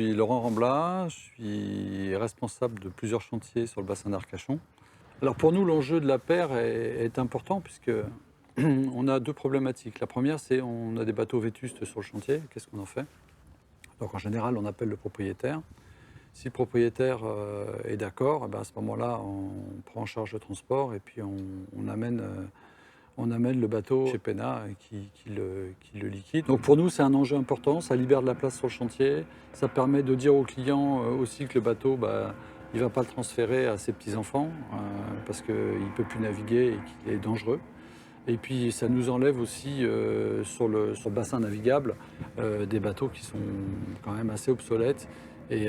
suis Laurent Rambla, je suis responsable de plusieurs chantiers sur le bassin d'Arcachon. Alors pour nous, l'enjeu de la paire est important puisque on a deux problématiques. La première, c'est on a des bateaux vétustes sur le chantier, qu'est-ce qu'on en fait? Donc en général, on appelle le propriétaire. Si le propriétaire est d'accord, eh ben, à ce moment-là, on prend en charge le transport et puis on amène le bateau chez Pena qui le liquide. Donc pour nous, c'est un enjeu important, ça libère de la place sur le chantier, ça permet de dire au client aussi que le bateau, bah, il ne va pas le transférer à ses petits-enfants parce qu'il ne peut plus naviguer et qu'il est dangereux. Et puis ça nous enlève aussi sur le bassin navigable des bateaux qui sont quand même assez obsolètes et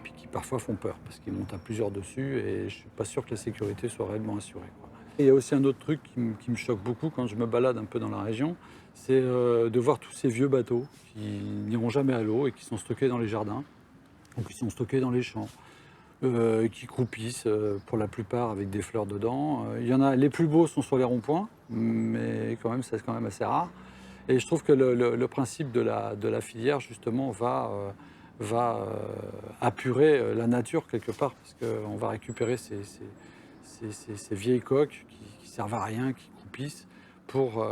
puis qui parfois font peur parce qu'ils montent à plusieurs dessus et je ne suis pas sûr que la sécurité soit réellement assurée, quoi. Et il y a aussi un autre truc qui me choque beaucoup quand je me balade un peu dans la région, c'est de voir tous ces vieux bateaux qui n'iront jamais à l'eau et qui sont stockés dans les jardins ou qui sont stockés dans les champs. Qui croupissent pour la plupart avec des fleurs dedans. Il y en a, les plus beaux sont sur les ronds-points, mais quand même, c'est quand même assez rare. Et je trouve que le principe de la filière, justement, va apurer la nature quelque part, parce qu'on va récupérer ces vieilles coques qui servent à rien, qui croupissent, pour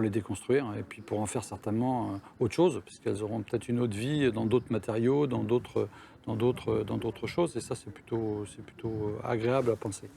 les déconstruire et puis pour en faire certainement autre chose, puisqu'elles auront peut-être une autre vie dans d'autres matériaux, dans d'autres choses. Et ça, c'est plutôt agréable à penser.